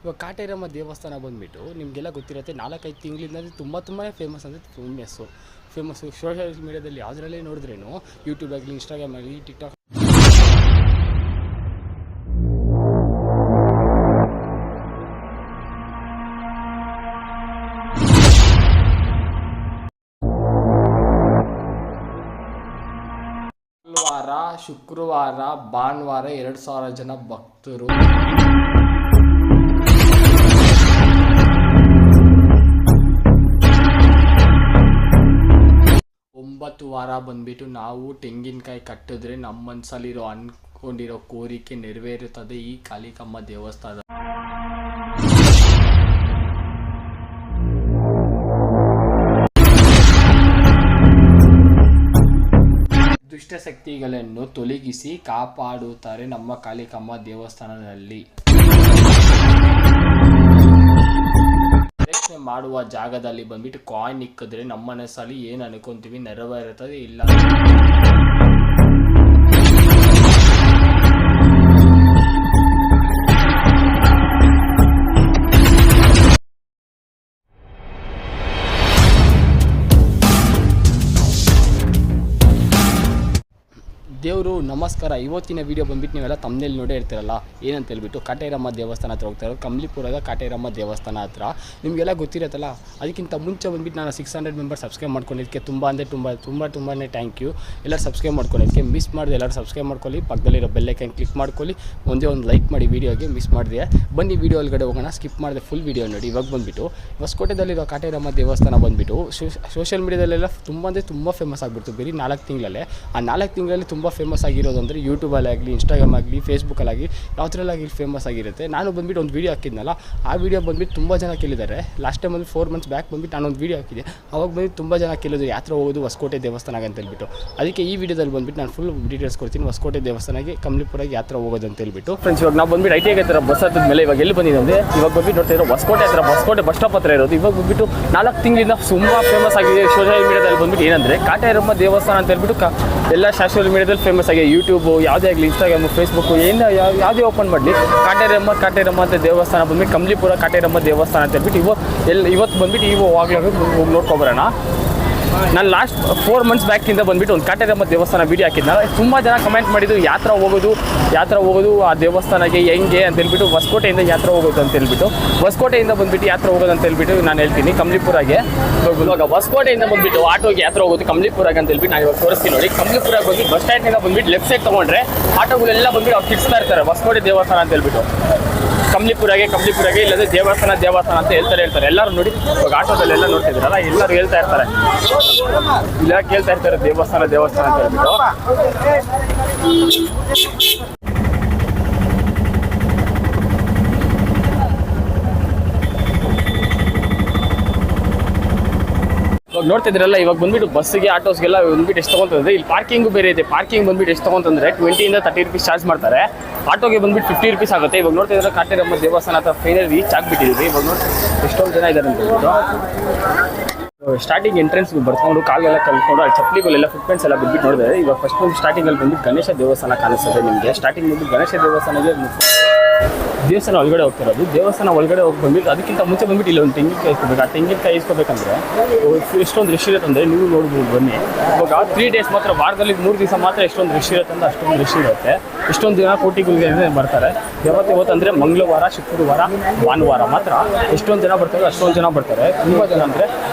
ಇವಾಗ ಕಾಟೇರಮ್ಮ ದೇವಸ್ಥಾನ ಬಂದುಬಿಟ್ಟು ನಿಮಗೆಲ್ಲ ಗೊತ್ತಿರುತ್ತೆ 4-5 ತಿಂಗಳಿಂದ ತುಂಬಾ ಫೇಮಸ್ ಅಂದರೆ ಫೇಮಸ್ಸು ಸೋಷಿಯಲ್ ಮೀಡಿಯಾದಲ್ಲಿ ಯಾವುದರಲ್ಲೇ ನೋಡಿದ್ರೇನು ಯೂಟ್ಯೂಬ್ ಆಗಲಿ ಇನ್ಸ್ಟಾಗ್ರಾಮ್ ಆಗಲಿ ಟಿಕ್ಟಾಕ್ ಶುಕ್ರವಾರ ಭಾನುವಾರ 2,000 ಜನ ಭಕ್ತರು 9 ವಾರ ಬಂದ್ಬಿಟ್ಟು ನಾವು ತೆಂಗಿನಕಾಯಿ ಕಟ್ಟಿದ್ರೆ ನಮ್ಮ ಮನಸ್ಸಲ್ಲಿರೋ ಅನ್ಕೊಂಡಿರೋ ಕೋರಿಕೆ ನೆರವೇರುತ್ತದೆ ಈ ಕಾಳಿಕಮ್ಮ ದೇವಸ್ಥಾನ. ದುಷ್ಟಶಕ್ತಿಗಳನ್ನು ತೊಲಗಿಸಿ ಕಾಪಾಡುತ್ತಾರೆ ನಮ್ಮ ಕಾಳಿಕಮ್ಮ ದೇವಸ್ಥಾನದಲ್ಲಿ. ಪ್ರದಕ್ಷಿಣೆ ಮಾಡುವ ಜಾಗದಲ್ಲಿ ಬಂದ್ಬಿಟ್ಟು ಕಾಯಿನ್ ಇಕ್ಕಿದ್ರೆ ನಮ್ಮ ಮನಸ್ಸಲ್ಲಿ ಏನು ಅನ್ಕೊಂತೀವಿ ನೆರವೇರುತ್ತದೆ. ಇಲ್ಲ ದೇವರು ನಮಸ್ಕಾರ. ಇವತ್ತಿನ ವೀಡಿಯೋ ಬಂದ್ಬಿಟ್ಟು ನೀವೆಲ್ಲ ತಮ್ಮನೇಲಿ ನೋಡೇ ಇರ್ತೀರಲ್ಲ ಏನಂತ ಹೇಳ್ಬಿಟ್ಟು ಕಾಟೇರಮ್ಮ ದೇವಸ್ಥಾನ ಹತ್ರ ಹೋಗ್ತಾ ಇರೋದು. ಕಂಪ್ಲಿಪುರದ ಕಾಟೇರಮ್ಮ ದೇವಸ್ಥಾನ ಹತ್ರ ನಿಮಗೆಲ್ಲ ಗೊತ್ತಿರುತ್ತಲ್ಲ. ಅದಕ್ಕಿಂತ ಮುಂಚೆ ಬಂದ್ಬಿಟ್ಟು ನಾನು 600 ಮೆಂಬರ್ಸ್ ಸಬ್ಸ್ಕ್ರೈಬ್ ಮಾಡ್ಕೊಂಡಿದ್ದಕ್ಕೆ ತುಂಬಾ ಥ್ಯಾಂಕ್ ಯು. ಎಲ್ಲರೂ ಸಬ್ಸ್ಕ್ರೈಬ್ ಮಾಡ್ಕೊಂಡಿದ್ದಕ್ಕೆ ಮಿಸ್ ಮಾಡಿದೆ. ಎಲ್ಲರೂ ಸಬ್ಸ್ಕ್ರೈಬ್ ಮಾಡ್ಕೊಳ್ಳಿ, ಪಕ್ಕದಲ್ಲಿರೋ ಬೆಲ್ಲೈಕನ್ ಕ್ಲಿಕ್ ಮಾಡ್ಕೊಳ್ಳಿ, ಒಂದೇ ಒಂದು ಲೈಕ್ ಮಾಡಿ ವೀಡಿಯೋಗೆ. ಮಿಸ್ ಮಾಡಿದೆ ಬನ್ನಿ ವೀಡಿಯೋ ಒಳಗಡೆ ಹೋಗೋಣ. ಸ್ಕಿಪ್ ಮಾಡಿದೆ ಫುಲ್ ವೀಡಿಯೋ ನೋಡಿ. ಇವಾಗ ಬಂದುಬಿಟ್ಟು ಹೊಸಕೋಟೆದಲ್ಲಿರೋ ಕಾಟೇರಮ್ಮ ದೇವಸ್ಥಾನ ಬಂದುಬಿಟ್ಟು ಸೋಷಿಯಲ್ ಮೀಡಿಯಾದಲ್ಲೆಲ್ಲ ತುಂಬ ಫೇಮಸ್ ಆಗಿಬಿಡ್ತು ಬರೀ 4 ತಿಂಗಳಲ್ಲೇ. ಆ 4 ತಿಂಗಳಲ್ಲಿ ತುಂಬ ಫೇಮಸ್ ಆಗಿರೋದು ಅಂದರೆ ಯೂಟ್ಯೂಬಲ್ಲಾಗಲಿ ಇನ್ಸ್ಟಾಗ್ರಾಮ್ ಆಗಲಿ ಫೇಸ್ಬುಕ್ಕಲ್ಲಾಗಲಿ ಯಾವುದ್ರಲ್ಲಾಗಲಿ ಫೇಮಸ್ ಆಗಿರುತ್ತೆ. ನಾನು ಬಂದುಬಿಟ್ಟು ಒಂದು ವೀಡಿಯೋ ಹಾಕಿದ್ನಲ್ಲ, ಆ ವೀಡಿಯೋ ಬಂದುಬಿಟ್ಟು ತುಂಬ ಜನ ಕೇಳಿದ್ದಾರೆ. ಲಾಸ್ಟ್ ಟೈಮ್ ಬಂದು 4 ಮಂತ್ಸ್ ಬ್ಯಾಕ್ ಬಂದುಬಿಟ್ಟು ನಾನೊಂದು ವೀಡಿಯೋ ಹಾಕಿದೆ. ಅವಾಗ ಬಂದು ತುಂಬ ಜನ ಕೇಳಿದ್ರು ಯಾತ್ರ ಹೋಗೋದು ಹೊಸಕೋಟೆ ದೇವಸ್ಥಾನಕ್ಕೆ ಅಂತ ಹೇಳ್ಬಿಟ್ಟು. ಅದಕ್ಕೆ ಈ ವಿಡಿಯೋದಲ್ಲಿ ಬಂದುಬಿಟ್ಟು ನಾನು ಫುಲ್ ಡೀಟೇಲ್ಸ್ ಕೊಡ್ತೀನಿ ಹೊಸಕೋಟೆ ದೇವಸ್ಥಾನಕ್ಕೆ ಕಂಪ್ಲಿಪುರಾಗಿ ಯಾತ್ರ ಹೋಗೋದು ಅಂತ ಹೇಳ್ಬಿಟ್ಟು. ಫ್ರೆಂಡ್ಸ್ ಇವಾಗ ನಾವು ಬಂದುಬಿಟ್ಟು ಐ ಟಿ ಹತ್ರ ಬಸ್ ಹತ್ತದ ಮೇಲೆ ಇವಾಗ ಎಲ್ಲಿ ಬಂದಿದೆ ಅಂದರೆ ಇವಾಗ ಬಂದುಬಿಟ್ಟು ನೋಡ್ತಾ ಇರೋ ಹೊಸಕೋಟೆ ಬಸ್ ಸ್ಟಾಪ್ ಹತ್ರ ಇರೋದು. ಇವಾಗ ಬಂದುಬಿಟ್ಟು 4 ತಿಂಗಳಿಂದ ತುಂಬ ಫೇಮಸ್ ಆಗಿದೆ ಸೋಷಿಯಲ್ ಮೀಡಿಯಾದಲ್ಲಿ ಬಂದುಬಿಟ್ಟು. ಏನಂದರೆ ಕಾಟೇರಮ್ಮ ದೇವಸ್ಥಾನ ಅಂತ ಹೇಳ್ಬಿಟ್ಟು ಎಲ್ಲ ಸೋಷಿಯಲ್ ಮೀಡಿಯಾದಲ್ಲಿ ಫೇಮಸ್ ಆಗಿದೆ. ಯೂಟ್ಯೂಬು ಯಾವುದೇ ಆಗಲಿ ಇನ್ಸ್ಟಾಗ್ರಾಮು ಫೇಸ್ಬುಕ್ಕು ಯಾವುದೇ ಓಪನ್ ಮಾಡಲಿ ಕಾಟೇರಮ್ಮ ಅಂತ ದೇವಸ್ಥಾನ ಬಂದ್ಬಿಟ್ಟು ಕಂಪ್ಲಿಪುರ ಕಾಟೇರಮ್ಮ ದೇವಸ್ಥಾನ ಅಂತ ಹೇಳ್ಬಿಟ್ಟು ಇವತ್ತು ಬಂದ್ಬಿಟ್ಟು ಹೋಗಿ ನೋಡ್ಕೊಬರೋಣ. ನಾನು ಲಾಸ್ಟ್ 4 ಮಂತ್ಸ್ ಬ್ಯಾಕಿಂದ ಬಂದುಬಿಟ್ಟು ಒಂದು ಕಾಟೇರಮ್ಮ ದೇವಸ್ಥಾನ ವೀಡಿಯೋ ಹಾಕಿದ್ನಲ್ಲ. ತುಂಬ ಜನ ಕಮೆಂಟ್ ಮಾಡಿದ್ದು ಯಾತ್ರ ಹೋಗೋದು ಆ ದೇವಸ್ಥಾನಕ್ಕೆ ಹೆಂಗೆ ಅಂತ ಹೇಳ್ಬಿಟ್ಟು ಹೊಸಕೋಟೆಯಿಂದ ಯಾತ್ರ ಹೋಗೋದು ಅಂತ ಹೇಳ್ಬಿಟ್ಟು ಹೊಸಕೋಟೆಯಿಂದ ಬಂದುಬಿಟ್ಟು ಯಾತ್ರ ಹೋಗೋದು ಅಂತ ಹೇಳ್ಬಿಟ್ಟು ನಾನು ಹೇಳ್ತೀನಿ. ಕಂಪ್ಲಿಪುರಾಗೆ ಇವಾಗ ಹೊಸಕೋಟೆಯಿಂದ ಬಂದುಬಿಟ್ಟು ಆಟೋಗೆ ಯಾತ್ರ ಹೋಗೋದು ಕಂಪ್ಲಿಪುರಾಗೆ ಅಂತ ಹೇಳ್ಬಿಟ್ಟು ನಾನು ಇವಾಗ ತೋರಿಸ್ತೀನಿ ನೋಡಿ. ಕಂಪ್ಲಿಪುರಾಗೆ ಬಂದು ಬಸ್ ಸ್ಟ್ಯಾಂಡಿಂದ ಬಂದುಬಿಟ್ಟು ಲೆಫ್ಟ್ ಸೈಡ್ ತೊಗೊಂಡ್ರೆ ಆಟೋಗಳೆಲ್ಲ ಬಂದುಬಿಟ್ಟು ಅವ್ರು ಕಿಡ್ಸ್ತಾ ಇರ್ತಾರೆ ಹೊಸಕೋಟೆ ದೇವಸ್ಥಾನ ಅಂತ ಹೇಳ್ಬಿಟ್ಟು. ಕಂಪ್ಲಿಪುರಾಗೆ ಇಲ್ಲದೆ ದೇವಸ್ಥಾನ ಅಂತ ಹೇಳ್ತಾರೆ. ಎಲ್ಲರೂ ನೋಡಿ ಇವಾಗ ಆಟೋದಲ್ಲೆಲ್ಲ ನೋಡ್ತಿದ್ರಲ್ಲ, ಎಲ್ಲರೂ ಹೇಳ್ತಾ ಇರ್ತಾರೆ, ಇಲ್ಲ ಕೇಳ್ತಾ ಇರ್ತಾರೆ ದೇವಸ್ಥಾನ ಅಂತ ಹೇಳ್ಬಿಟ್ಟು. ಇವಾಗ ನೋಡ್ತಿದ್ರಲ್ಲ, ಇವಾಗ ಬಂದ್ಬಿಟ್ಟು ಬಸ್ಸಿಗೆ ಆಟೋಸ್ಗೆಲ್ಲ ಬಂದ್ಬಿಟ್ಟು ಎಷ್ಟು ತೊಗೊಂತಂದ್ರೆ ಇಲ್ಲಿ ಪಾರ್ಕಿಂಗು ಬೇರೆ ಇದೆ. ಪಾರ್ಕಿಂಗ್ ಬಂದ್ಬಿಟ್ಟು ಎಷ್ಟು ತೊಗೊಂತಂದ್ರೆ 20 ಇಂದ 30 ರೂಪೀಸ್ ಚಾರ್ಜ್ ಮಾಡ್ತಾರೆ. ಆಟೋಗೆ ಬಂದ್ಬಿಟ್ಟು 50 ರೂಪೀಸ್ ಆಗುತ್ತೆ. ಇವಾಗ ನೋಡ್ತಿದ್ರೆ ಕಾಟೇರಮ್ಮ ದೇವಸ್ಥಾನ ಹತ್ರ ಫೈನಲ್ ರೀಚ್ ಆಗಿಬಿಟ್ಟಿದ್ದೀವಿ. ಇವಾಗ ನೋಡಿ ಎಷ್ಟೊಂದು ಜನ ಇದ್ದಾರೆ ಅಂತ ಹೇಳ್ಬಿಟ್ಟು. ಸ್ಟಾರ್ಟಿಂಗ್ ಎಂಟ್ರೆನ್ಸ್ಗೆ ಬರ್ಕೊಂಡು ಕಾಲೆಲ್ಲ ಕಲ್ತ್ಕೊಂಡು ಅಲ್ಲಿ ಚಪ್ಪಲಿಗಳೆಲ್ಲ ಫುಟ್ಪ್ರಿಂಟ್ಸ್ ಎಲ್ಲ ಬಿಟ್ಬಿಟ್ಟು ನೋಡಿದ್ರೆ ಇವಾಗ ಫಸ್ಟ್ ಒಂದು ಸ್ಟಾರ್ಟಿಂಗಲ್ಲಿ ಬಂದ್ಬಿಟ್ಟು ಗಣೇಶ ದೇವಸ್ಥಾನ ಕಾಣಿಸ್ತದೆ ನಿಮಗೆ. ಸ್ಟಾರ್ಟಿಂಗ್ ಬಂದ್ಬಿಟ್ಟು ಗಣೇಶ ದೇವಸ್ಥಾನ ಒಳಗಡೆ ಹೋಗ್ತಿರೋದು. ದೇವಸ್ಥಾನ ಒಳಗಡೆ ಹೋಗಿ ಬಂದ್ಬಿಟ್ಟು ಅದಕ್ಕಿಂತ ಮುಂಚೆ ಬಂದ್ಬಿಟ್ಟು ಇಲ್ಲಿ ಒಂದು ತೆಂಗಿನಕಾಯಿ ಇಸ್ಕೋಬೇಕು. ಆ ತೆಂಗಿನಕಾಯಿ ಇಸ್ಕೋಬೇಕಂದ್ರೆ ಎಷ್ಟೊಂದು ರಶ್ ಇರುತ್ತೆ ಅಂದರೆ ನೀವು ನೋಡ್ಬೋದು ಬನ್ನಿ. ಇವಾಗ 3 ಡೇಸ್ ಮಾತ್ರ, ವಾರದಲ್ಲಿ 3 ದಿವಸ ಮಾತ್ರ ಎಷ್ಟೊಂದು ರಶ್ ಇರುತ್ತೆ ಅಂದರೆ ಅಷ್ಟೊಂದು ರಶ್ ಇರುತ್ತೆ. ಇಷ್ಟೊಂದು ಜನ ಕೋಟಿಗಳಿಗೆ ಬರ್ತಾರೆ. ಯಾವತ್ತು ಅಂದರೆ ಮಂಗಳವಾರ, ಶುಕ್ರವಾರ, ಭಾನುವಾರ ಮಾತ್ರ ಎಷ್ಟೊಂದು ಜನ ಬರ್ತಾರೆ, ಅಷ್ಟೊಂದು ಜನ ಬರ್ತಾರೆ. ತುಂಬ ಜನ ಅಂದರೆ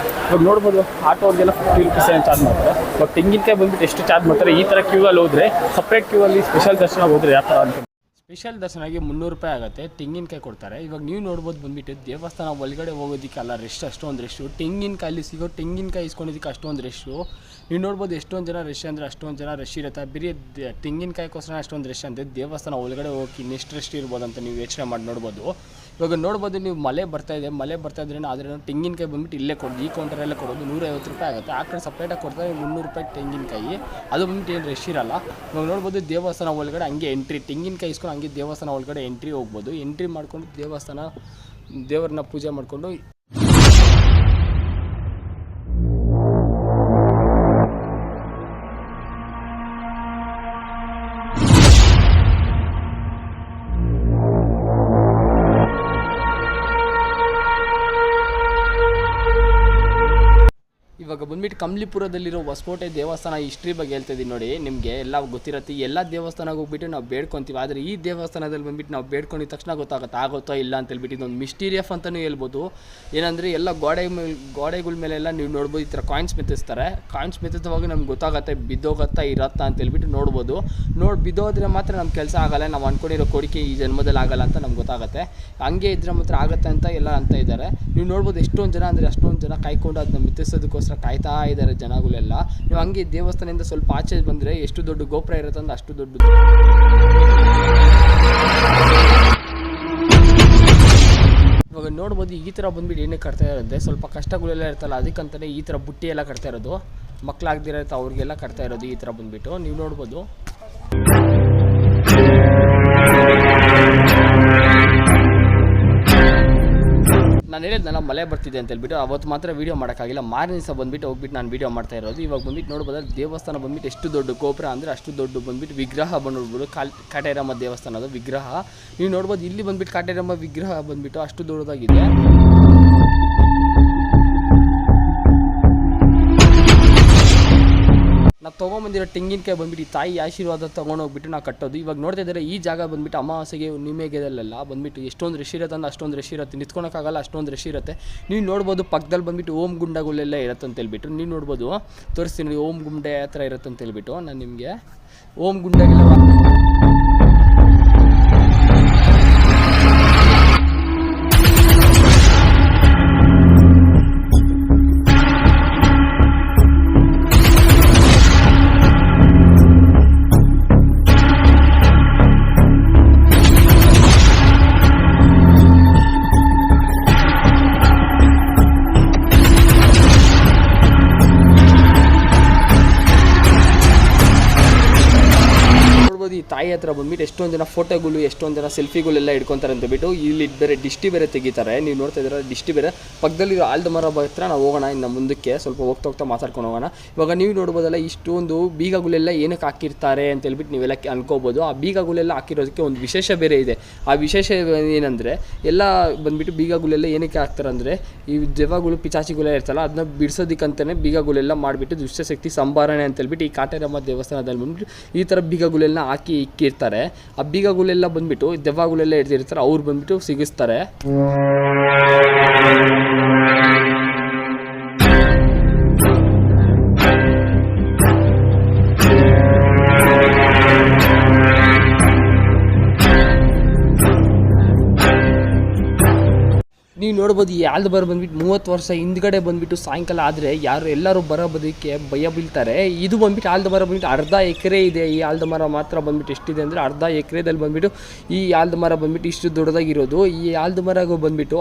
ಇವಾಗ ನೋಡ್ಬೋದು ಆಟೋಗೆಲ್ಲ 50 ರೂಪೀಸ್ ಏನು ಚಾರ್ಜ್ ಮಾಡ್ತಾರೆ. ಇವಾಗ ತೆಂಗಿನಕಾಯಿ ಬಂದ್ಬಿಟ್ಟು ಎಷ್ಟು ಚಾರ್ಜ್ ಮಾಡ್ತಾರೆ. ಈ ಥರ ಕ್ಯೂವಲ್ಲಿ ಹೋದರೆ ಸಪ್ರೇಟ್ ಕ್ಯೂವಲ್ಲಿ ಸ್ಪೆಷಲ್ ದರ್ಶನ ಹೋದರೆ ಯಾವ ಥರ ಅಂತ ಸ್ಪೆಷಲ್ ದರ್ಶನಕ್ಕೆ 300 ರೂಪಾಯಿ ಆಗುತ್ತೆ. ತೆಂಗಿನಕಾಯಿ ಕೊಡ್ತಾರೆ. ಇವಾಗ ನೀವು ನೋಡ್ಬೋದು ಬಂದುಬಿಟ್ಟು ದೇವಸ್ಥಾನ ಒಳಗಡೆ ಹೋಗೋದಕ್ಕೆಲ್ಲ ಅಷ್ಟೊಂದು ರೆಶ್ಶು. ತೆಂಗಿನಕಾಯಲ್ಲಿ ಸಿಗೋ ತೆಂಗಿನಕಾಯಿ ಇಸ್ಕೊಂಡಿದ್ದಕ್ಕೆ ಅಷ್ಟೊಂದು ರೆಶ್ಶು. ನೀವು ನೋಡ್ಬೋದು ಎಷ್ಟೊಂದು ಜನ ರಶ್ ಅಂದರೆ ಅಷ್ಟೊಂದು ಜನ ರಶ್ ಇರುತ್ತೆ. ಬರೀ ತೆಂಗಿನಕಾಯಿಗೋಸ್ಕರ ಅಷ್ಟೊಂದು ರಶ್ ಅಂದರೆ ದೇವಸ್ಥಾನ ಒಳಗಡೆ ಹೋಗಿ ಇನ್ನೆಷ್ಟು ರಶ್ ಇರ್ಬೋದು ಅಂತ ನೀವು ಯೋಚನೆ ಮಾಡಿ ನೋಡ್ಬೋದು. ಇವಾಗ ನೋಡ್ಬೋದು ನೀವು ಮಳೆ ಬರ್ತಾ ಇದ್ರೆ ಆದರೆ ತೆಂಗಿನಕಾಯಿ ಬಂದುಬಿಟ್ಟು ಇಲ್ಲೇ ಕೊಡೋದು, ಈ ಕೌಂಟರಲ್ಲೇ ಕೊಡೋದು. 150 ರೂಪಾಯಿ ಆಗುತ್ತೆ. ಆ ಕಡೆ ಸಪ್ರೇಟಾಗಿ ಕೊಡ್ತಾರೆ 300 ರೂಪಾಯಿ ತೆಂಗಿನಕಾಯಿ. ಅದು ಬಂದುಬಿಟ್ಟು ಏನು ರಶ್ ಇರಲ್ಲ. ಇವಾಗ ನೋಡ್ಬೋದು ದೇವಸ್ಥಾನ ಒಳಗಡೆ ಹಂಗೆ ಎಂಟ್ರಿ, ತೆಂಗಿನಕಾಯಿ ಇಸ್ಕೊಂಡು ಹಂಗೆ ದೇವಸ್ಥಾನ ಒಳಗಡೆ ಎಂಟ್ರಿ ಹೋಗ್ಬೋದು. ಎಂಟ್ರಿ ಮಾಡ್ಕೊಂಡು ದೇವರನ್ನ ಪೂಜೆ ಮಾಡಿಕೊಂಡು ಬಂದ್ಬಿಟ್ಟು ಕಂಪ್ಲಿಪುರದಲ್ಲಿರೋ ಹೊಸಕೋಟೆ ದೇವಸ್ಥಾನ ಹಿಸ್ಟ್ರಿ ಬಗ್ಗೆ ಹೇಳ್ತಾ ಇದ್ದೀನಿ ನೋಡಿ. ನಿಮಗೆ ಎಲ್ಲ ಗೊತ್ತಿರುತ್ತೆ, ಎಲ್ಲ ದೇವಸ್ಥಾನಕ್ಕೆ ಹೋಗ್ಬಿಟ್ಟು ನಾವು ಬೇಡ್ಕೊತೀವಿ. ಆದರೆ ಈ ದೇವಸ್ಥಾನದಲ್ಲಿ ಬಂದ್ಬಿಟ್ಟು ನಾವು ಬೇಡ್ಕೊಂಡಿದ ತಕ್ಷಣ ಗೊತ್ತಾಗುತ್ತೆ ಆಗುತ್ತೋ ಇಲ್ಲ ಅಂತ ಹೇಳ್ಬಿಟ್ಟು ಇದೊಂದು ಮಿಸ್ಟೀರಿಯಸ್ ಅಂತಲೂ ಹೇಳ್ಬೋದು. ಏನಂದರೆ ಎಲ್ಲ ಗೋಡೆಗಳ ಮೇಲೆಲ್ಲ ನೀವು ನೋಡ್ಬೋದು ಈ ಥರ ಕಾಯಿನ್ಸ್ ಮೆತ್ತಿಸ್ತಾರೆ. ಕಾಯಿನ್ಸ್ ಮೆತ್ತಿಸುವಾಗ ನಮ್ಗೆ ಗೊತ್ತಾಗುತ್ತೆ ಬಿದ್ದೋಗತ್ತಾ ಇರತ್ತಾ ಅಂತ ಹೇಳ್ಬಿಟ್ಟು ನೋಡ್ಬೋದು. ಬಿದ್ದೋದ್ರೆ ಮಾತ್ರ ನಮ್ಮ ಕೆಲಸ ಆಗಲ್ಲ, ನಾವು ಅಂದ್ಕೊಂಡಿರೋ ಕೋರಿಕೆ ಈ ಜನ್ಮದಲ್ಲಿ ಆಗಲ್ಲ ಅಂತ ನಮ್ಗೆ ಗೊತ್ತಾಗುತ್ತೆ. ಹಂಗೆ ಇದ್ರೆ ಮಾತ್ರ ಆಗುತ್ತೆ ಅಂತ ಎಲ್ಲ ಅಂತ ಇದ್ದಾರೆ. ನೀವು ನೋಡ್ಬೋದು ಎಷ್ಟೊಂದು ಜನ ಅಂದರೆ ಅಷ್ಟೊಂದು ಜನ ಕಾಯ್ಕೊಂಡು ಅದನ್ನ ಮಿತ್ತಿಸೋದಕ್ಕೋಸ್ಕರ ಕಾಯ್ತಾ ಇದ್ದಾರೆ ಜನಗಳೆಲ್ಲ. ನೀವು ಹಂಗೆ ದೇವಸ್ಥಾನದಿಂದ ಸ್ವಲ್ಪ ಆಚೆ ಬಂದರೆ ಎಷ್ಟು ದೊಡ್ಡ ಗೋಪುರ ಇರುತ್ತೆ ಅಂದ್ರೆ ಅಷ್ಟು ದೊಡ್ಡ. ಇವಾಗ ನೋಡ್ಬೋದು ಈ ಥರ ಬಂದ್ಬಿಟ್ಟು ಏನೇ ಕಟ್ತಾ ಇರುತ್ತೆ, ಸ್ವಲ್ಪ ಕಷ್ಟಗಳೆಲ್ಲ ಇರ್ತಲ್ಲ ಅದಕ್ಕಂತಲೇ ಈ ಥರ ಬುಟ್ಟಿ ಎಲ್ಲ ಕಟ್ತಾ ಇರೋದು. ಮಕ್ಕಳಾಗ್ದಿರತ್ತೆ ಅವ್ರಿಗೆಲ್ಲ ಕಟ್ತಾ ಇರೋದು ಈ ಥರ ಬಂದ್ಬಿಟ್ಟು ನೀವು ನೋಡ್ಬೋದು. ನಾನು ಹೇಳಿದ್ನಲ್ಲ ಮಳೆ ಬರ್ತಿದೆ ಅಂತ ಹೇಳ್ಬಿಟ್ಟು ಅವತ್ತು ಮಾತ್ರ ವೀಡಿಯೋ ಮಾಡೋಕ್ಕಾಗಿಲ್ಲ. ಮಾರನೇ ದಿವಸ ಬಂದ್ಬಿಟ್ಟು ಹೋಗ್ಬಿಟ್ಟು ನಾನು ವೀಡಿಯೋ ಮಾಡ್ತಾ ಇರೋದು. ಇವಾಗ ಬಂದ್ಬಿಟ್ಟು ನೋಡ್ಬೋದು ದೇವಸ್ಥಾನ ಬಂದ್ಬಿಟ್ಟು ಎಷ್ಟು ದೊಡ್ಡ ಗೋಪುರ ಅಂದರೆ ಅಷ್ಟು ದೊಡ್ಡ ಬಂದ್ಬಿಟ್ಟು ವಿಗ್ರಹ ಬಂದ್ಬಿಟ್ಟು ಕಾಟೇರಮ್ಮ ದೇವಸ್ಥಾನದ ವಿಗ್ರಹ ನೀವು ನೋಡ್ಬೋದು. ಇಲ್ಲಿ ಬಂದ್ಬಿಟ್ಟು ಕಾಟೇರಮ್ಮ ವಿಗ್ರಹ ಬಂದ್ಬಿಟ್ಟು ಅಷ್ಟು ದೊಡ್ಡದಾಗಿದೆ. ನಾವು ತೊಗೊಂಬಂದಿರೋ ತೆಂಗಿನಕಾಯಿ ಬಂದ್ಬಿಟ್ಟು ತಾಯಿ ಆಶೀರ್ವಾದ ತೊಗೊಂಡೋಗ್ಬಿಟ್ಟು ನಾವು ಕಟ್ಟೋದು. ಇವಾಗ ನೋಡ್ತಾ ಇದ್ದಾರೆ ಈ ಜಾಗ ಬಂದ್ಬಿಟ್ಟು ಅಮಾವಾಸ್ಯೆಗೆ ಹುಣ್ಣಿಮೆಗೆಲ್ಲ ಬಂದ್ಬಿಟ್ಟು ಎಷ್ಟೊಂದು ರಶ್ ಇರುತ್ತೆ ಅಂದ್ರೆ ಅಷ್ಟೊಂದು ರಶ್ ಇರುತ್ತೆ, ನಿಂತ್ಕೊಳಕ್ಕಾಗಲ್ಲ ಅಷ್ಟೊಂದು ರಶ್ ಇರುತ್ತೆ. ನೀವು ನೋಡ್ಬೋದು ಪಕ್ಕದಲ್ಲಿ ಬಂದ್ಬಿಟ್ಟು ಓಂ ಗುಂಡಗಳೆಲ್ಲ ಇರುತ್ತೆ ಅಂತ ಹೇಳ್ಬಿಟ್ಟು ನೀವು ನೋಡ್ಬೋದು. ತೋರಿಸ್ತೀನಿ ಓಂ ಗುಂಡೆ ಆ ಥರ ಇರುತ್ತೆ ಅಂತ ಹೇಳ್ಬಿಟ್ಟು ನಾನು ನಿಮಗೆ ಓಂ ಗುಂಡಗೆಲ್ಲ ಈ ತಾಯಿ ಹತ್ರ ಬಂದ್ಬಿಟ್ಟು ಎಷ್ಟೊಂದು ಜನ ಫೋಟೋಗಳು ಎಷ್ಟೊಂದು ಜನ ಸೆಲ್ಫಿಗಳೆಲ್ಲ ಇಟ್ಕೊತಾರೆ ಅಂತ ಬಿಟ್ಟು ಇಲ್ಲಿ ಬೇರೆ ಡಿಸ್ಟಿ ಬೇರೆ ತೆಗಿತಾರೆ. ನೀವು ನೋಡ್ತಾ ಇದ್ದೀರಾ ಡಿಸ್ಟಿ ಬೇರೆ ಪಕ್ಕದಲ್ಲಿ ಆಲ್ದ ಮರ ಹತ್ರ ನಾವು ಹೋಗೋಣ. ಇನ್ನು ಮುಂದಕ್ಕೆ ಸ್ವಲ್ಪ ಹೋಗ್ತಾ ಮಾತಾಡ್ಕೊಂಡು ಹೋಗೋಣ. ಇವಾಗ ನೀವು ನೋಡ್ಬೋದಲ್ಲ ಇಷ್ಟೊಂದು ಬೀಗಗಳೆಲ್ಲ ಏನಕ್ಕೆ ಹಾಕಿರ್ತಾರೆ ಅಂತ ಹೇಳ್ಬಿಟ್ಟು ನೀವೆಲ್ಲ ಅನ್ಕೋಬೋದು. ಆ ಬೀಗಗಳೆಲ್ಲ ಹಾಕಿರೋದಕ್ಕೆ ಒಂದು ವಿಶೇಷ ಬೇರೆ ಇದೆ. ಆ ವಿಶೇಷ ಏನಂದರೆ ಎಲ್ಲ ಬಂದ್ಬಿಟ್ಟು ಬೀಗಗಳೆಲ್ಲ ಏನಕ್ಕೆ ಹಾಕ್ತಾರೆ ಅಂದರೆ ಈ ದೆವ್ವಗಳು ಪಿಚಾಚಿಗಳೆಲ್ಲ ಇರ್ತಲ್ಲ ಅದನ್ನ ಬಿಡಿಸೋದಕ್ಕಂತಲೇ ಬೀಗಗಳೆಲ್ಲ ಮಾಡಿಬಿಟ್ಟು ದುಷ್ಟಶಕ್ತಿ ಸಂಭಾರಣೆ ಅಂತ ಹೇಳ್ಬಿಟ್ಟು ಈ ಕಾಟೇರಮ್ಮ ದೇವಸ್ಥಾನದಲ್ಲಿ ಬಂದ್ಬಿಟ್ಟು ಈ ಥರ ಬೀಗಗಳೆಲ್ಲ ಹಾಕಿ ಇಕ್ಕಿರ್ತಾರೆ. ಆ ಬೀಗಗಳೆಲ್ಲ ಬಂದ್ಬಿಟ್ಟು ದೆವ್ವಗಳೆಲ್ಲ ಇರ್ತಿರ್ತಾರೆ ಅವ್ರು ಬಂದ್ಬಿಟ್ಟು ಸಿಗಿಸ್ತಾರೆ. ನೀವು ನೋಡ್ಬೋದು ಈ ಆಲ್ದಬಾರ್ ಬಂದ್ಬಿಟ್ಟು 30 ವರ್ಷ ಹಿಂದ್ಗಡೆ ಬಂದ್ಬಿಟ್ಟು ಸಾಯಂಕಾಲ ಆದರೆ ಎಲ್ಲರೂ ಬರೋದಕ್ಕೆ ಭಯ ಬೀಳ್ತಾರೆ. ಇದು ಬಂದ್ಬಿಟ್ಟು ಆಲ್ದಮರ ಬಂದ್ಬಿಟ್ಟು ಅರ್ಧ ಎಕರೆ ಇದೆ. ಈ ಆಲ್ದಮರ ಮಾತ್ರ ಬಂದ್ಬಿಟ್ಟು ಎಷ್ಟಿದೆ ಅಂದರೆ ಅರ್ಧ ಎಕರೆದಲ್ಲಿ ಬಂದ್ಬಿಟ್ಟು ಈ ಆಲ್ದಮರ ಬಂದ್ಬಿಟ್ಟು ಇಷ್ಟು ದೊಡ್ಡದಾಗಿರೋದು. ಈ ಆಲ್ದಮರಗೂ ಬಂದ್ಬಿಟ್ಟು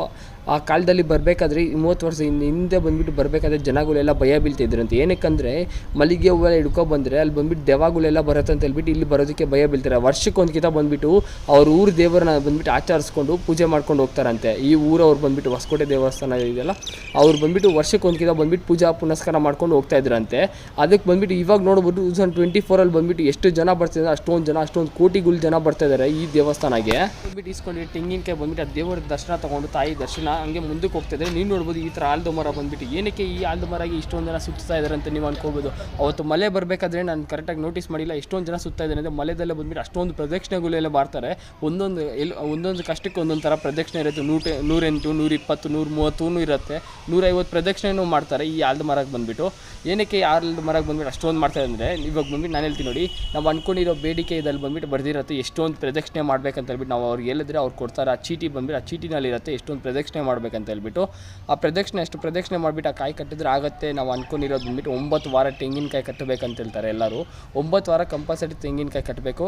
ಆ ಕಾಲದಲ್ಲಿ ಬರಬೇಕಾದ್ರೆ 30 ವರ್ಷ ಹಿಂದೆ ಬಂದ್ಬಿಟ್ಟು ಬರಬೇಕಾದ್ರೆ ಜನಗಳೆಲ್ಲ ಭಯ ಬೀಳ್ತಿದ್ರಂತೆ. ಏನಕ್ಕಂದರೆ ಮಲ್ಲಿಗೆ ಹೂವೆಲ್ಲ ಹಿಡ್ಕೊಬಂದರೆ ಅಲ್ಲಿ ಬಂದ್ಬಿಟ್ಟು ದೆವ್ವಗಳೆಲ್ಲ ಬರುತ್ತೆ ಅಂತ ಹೇಳ್ಬಿಟ್ಟು ಇಲ್ಲಿ ಬರೋದಕ್ಕೆ ಭಯ ಬೀಳ್ತಾರೆ. ವರ್ಷಕ್ಕೊಂದ್ಕಿಂತ ಬಂದ್ಬಿಟ್ಟು ಅವ್ರ ಊರ ದೇವರನ್ನ ಬಂದ್ಬಿಟ್ಟು ಆಚರಿಸ್ಕೊಂಡು ಪೂಜೆ ಮಾಡ್ಕೊಂಡು ಹೋಗ್ತಾರಂತೆ. ಈ ಊರವ್ರು ಬಂದ್ಬಿಟ್ಟು ಹೊಸಕೋಟೆ ದೇವಸ್ಥಾನ ಇದೆಯಲ್ಲ ಅವ್ರು ಬಂದ್ಬಿಟ್ಟು ವರ್ಷಕ್ಕೊಂದ್ಕಿಂತ ಬಂದ್ಬಿಟ್ಟು ಪೂಜಾ ಪುನಸ್ಕಾರ ಮಾಡ್ಕೊಂಡು ಹೋಗ್ತಾ ಇದ್ರಂತೆ. ಅದಕ್ಕೆ ಬಂದ್ಬಿಟ್ಟು ಇವಾಗ ನೋಡ್ಬೋದು 2024 ಬಂದ್ಬಿಟ್ಟು ಎಷ್ಟು ಜನ ಬರ್ತಿದ್ದಾರೆ, ಅಷ್ಟೊಂದು ಕೋಟಿಗಳು ಜನ ಬರ್ತಾ ಇದ್ದಾರೆ ಈ ದೇವಸ್ಥಾನಕ್ಕೆ. ಬಂದ್ಬಿಟ್ಟು ಇಸ್ಕೊಂಡು ತೆಂಗಿನಕಾಯಿ ಬಂದ್ಬಿಟ್ಟು ಆ ದೇವರ ದರ್ಶನ ತೊಗೊಂಡು ತಾಯಿ ದರ್ಶನ ಹಂಗೆ ಮುಂದಕ್ಕೆ ಹೋಗ್ತಾ ಇದ್ದಾರೆ. ನೀವು ನೋಡ್ಬೋದು ಈ ಥರ ಆಲ್ದ ಮರ ಬಂದ್ಬಿಟ್ಟು ಏನಕ್ಕೆ ಈ ಆಲ್ದ ಮರಗೆ ಇಷ್ಟೊಂದು ಜನ ಸುತ್ತಾ ಇದ್ದಾರೆ ಅಂತ ನೀವು ಅನ್ಕೋಬೋದು. ಅವತ್ತು ಮಳೆ ಬರಬೇಕಾದ್ರೆ ನಾನು ಕರೆಕ್ಟಾಗಿ ನೋಟಿಸ್ ಮಾಡಿಲ್ಲ ಎಷ್ಟೊಂದು ಜನ ಸುತ್ತಾ ಇದ್ದಾರೆ ಅಂದರೆ ಮಳೆದಲ್ಲೇ ಬಂದ್ಬಿಟ್ಟು ಅಷ್ಟೊಂದು ಪ್ರದಕ್ಷಿಣೆಗಳೆಲ್ಲ ಮಾಡ್ತಾರೆ. ಒಂದೊಂದು ಕಷ್ಟಕ್ಕೆ ಒಂದೊಂದು ಥರ ಪ್ರದಕ್ಷಿಣೆ ಇರುತ್ತೆ. 108, 120, 130 ಇರುತ್ತೆ, 150 ಪ್ರದಕ್ಷಿಣೆನೂ ಮಾಡ್ತಾರೆ ಈ ಆಲ್ದ ಮರಕ್ಕೆ ಬಂದ್ಬಿಟ್ಟು. ಏನಕ್ಕೆ ಆಲ್ದ ಮರಕ್ಕೆ ಬಂದ್ಬಿಟ್ಟು ಅಷ್ಟೊಂದು ಮಾಡ್ತಾರೆ ಅಂದರೆ ಇವಾಗ ಬಂದ್ಬಿಟ್ಟು ನಾನು ಹೇಳ್ತೀನಿ ನೋಡಿ, ನಾವು ಅಂದ್ಕೊಂಡಿರೋ ಬೇಡಿಕೆ ಇದಲ್ಲಿ ಬಂದ್ಬಿಟ್ಟು ಬರ್ದಿರುತ್ತೆ ಎಷ್ಟೊಂದು ಪ್ರದಕ್ಷಿಣೆ ಮಾಡ್ಬೇಕಂತ ಹೇಳ್ಬಿಟ್ಟು ನಾವು ಅವ್ರಿಗೆ ಹೇಳಿದ್ರೆ ಅವ್ರು ಕೊಡ್ತಾರೆ. ಆ ಚೀಟಿ ಬಂದ್ಬಿಟ್ಟು ಆ ಚೀಟಿನಲ್ಲಿರುತ್ತೆ ಎಷ್ಟೊಂದು ಪ್ರದಕ್ಷಿಣೆ ಮಾಡ್ಬೇಕಂತ ಹೇಳ್ಬಿಟ್ಟು. ಆ ಪ್ರದಕ್ಷಿಣೆ ಅಷ್ಟು ಪ್ರದಕ್ಷಿಣೆ ಮಾಡಿಬಿಟ್ಟು ಆ ಕಾಯಿ ಕಟ್ಟಿದ್ರೆ ಆಗುತ್ತೆ. ನಾವು ಅಂದ್ಕೊಂಡಿರೋದು ಬಂದ್ಬಿಟ್ಟು 9 ವಾರ ತೆಂಗಿನಕಾಯಿ ಕಟ್ಟಬೇಕಂತ ಹೇಳ್ತಾರೆ ಎಲ್ಲರೂ. 9 ವಾರ ಕಂಪಲ್ಸರಿ ತೆಂಗಿನಕಾಯಿ ಕಟ್ಟಬೇಕು.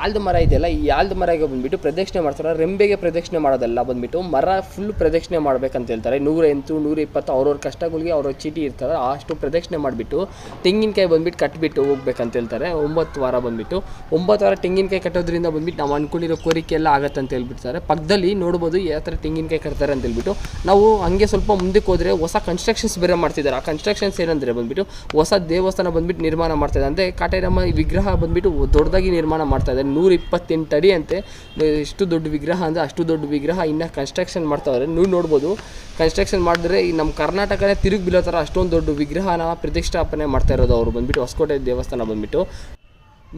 ಆಲದ ಮರ ಇದೆಯಲ್ಲ, ಈ ಆಲದ ಮರಗೆ ಬಂದುಬಿಟ್ಟು ಪ್ರದಕ್ಷಿಣೆ ಮಾಡ್ತಾರೆ. ರೆಂಬೆಗೆ ಪ್ರದಕ್ಷಿಣೆ ಮಾಡೋದಲ್ಲ, ಬಂದುಬಿಟ್ಟು ಮರ ಫುಲ್ ಪ್ರದಕ್ಷಿಣೆ ಮಾಡ್ಬೇಕಂತ ಹೇಳ್ತಾರೆ. 108 120 ಅವ್ರವ್ರ ಕಷ್ಟಗಳಿಗೆ ಅವ್ರವ್ರ ಚೀಟಿ ಇರ್ತಾರೆ, ಅಷ್ಟು ಪ್ರದಕ್ಷಿಣೆ ಮಾಡಿಬಿಟ್ಟು ತೆಂಗಿನಕಾಯಿ ಬಂದುಬಿಟ್ಟು ಕಟ್ಟಿಬಿಟ್ಟು ಹೋಗ್ಬೇಕಂತ ಹೇಳ್ತಾರೆ. 9 ವಾರ ಬಂದುಬಿಟ್ಟು 9 ವಾರ ತೆಂಗಿನಕಾಯಿ ಕಟ್ಟೋದ್ರಿಂದ ಬಂದುಬಿಟ್ಟು ನಾವು ಅಂದ್ಕೊಂಡಿರೋ ಕೋರಿಕೆ ಎಲ್ಲ ಆಗುತ್ತೆ ಅಂತ ಹೇಳ್ಬಿಡ್ತಾರೆ. ಪಕ್ಕದಲ್ಲಿ ನೋಡ್ಬೋದು ಯಾವ ಥರ ತೆಂಗಿನಕಾಯಿ ಕಟ್ತಾರೆ ಅಂತ ಹೇಳ್ಬಿಟ್ಟು. ನಾವು ಹಂಗೆ ಸ್ವಲ್ಪ ಮುಂದಕ್ಕೆ ಹೋದರೆ ಹೊಸ ಕನ್ಸ್ಟ್ರಕ್ಷನ್ಸ್ ಬೇರೆ ಮಾಡ್ತಿದ್ದಾರೆ. ಆ ಕನ್ಸ್ಟ್ರಕ್ಷನ್ಸ್ ಏನಂದರೆ ಬಂದುಬಿಟ್ಟು ಹೊಸ ದೇವಸ್ಥಾನ ಬಂದುಬಿಟ್ಟು ನಿರ್ಮಾಣ ಮಾಡ್ತಾಯಿದೆ. ಅಂದರೆ ಕಾಟೇರಮ್ಮ ವಿಗ್ರಹ ಬಂದುಬಿಟ್ಟು ದೊಡ್ಡದಾಗಿ ನಿರ್ಮಾಣ ಮಾಡ್ತಾಯಿದ್ದಾರೆ. 128 ಅಡಿ ಅಂತೆ. ಎಷ್ಟು ದೊಡ್ಡ ವಿಗ್ರಹ ಅಂದರೆ ಅಷ್ಟು ದೊಡ್ಡ ವಿಗ್ರಹ ಇನ್ನು ಕನ್ಸ್ಟ್ರಕ್ಷನ್ ಮಾಡ್ತಾಯಿದ್ದಾರೆ. ನೀವು ನೋಡ್ಬೋದು, ಕನ್ಸ್ಟ್ರಕ್ಷನ್ ಮಾಡಿದ್ರೆ ಈ ನಮ್ಮ ಕರ್ನಾಟಕನೇ ತಿರುಗಿ ಬೀಳೋ ಥರ ಅಷ್ಟೊಂದು ದೊಡ್ಡ ವಿಗ್ರಹನ ಪ್ರತಿಷ್ಠಾಪನೆ ಮಾಡ್ತಾ ಇರೋದು ಅವರು ಬಂದುಬಿಟ್ಟು ಹೊಸಕೋಟೆ ದೇವಸ್ಥಾನ ಬಂದುಬಿಟ್ಟು.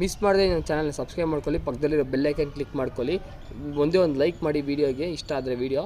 ಮಿಸ್ ಮಾಡಿದೆ ನನ್ನ ಚಾನಲ್ನ ಸಬ್ಸ್ಕ್ರೈಬ್ ಮಾಡ್ಕೊಳ್ಳಿ, ಪಕ್ಕದಲ್ಲಿರೋ ಬೆಲ್ ಐಕನ್ ಕ್ಲಿಕ್ ಮಾಡ್ಕೊಳ್ಳಿ, ಒಂದೇ ಒಂದು ಲೈಕ್ ಮಾಡಿ ವೀಡಿಯೋಗೆ ಇಷ್ಟ ಆದರೆ ವೀಡಿಯೋ.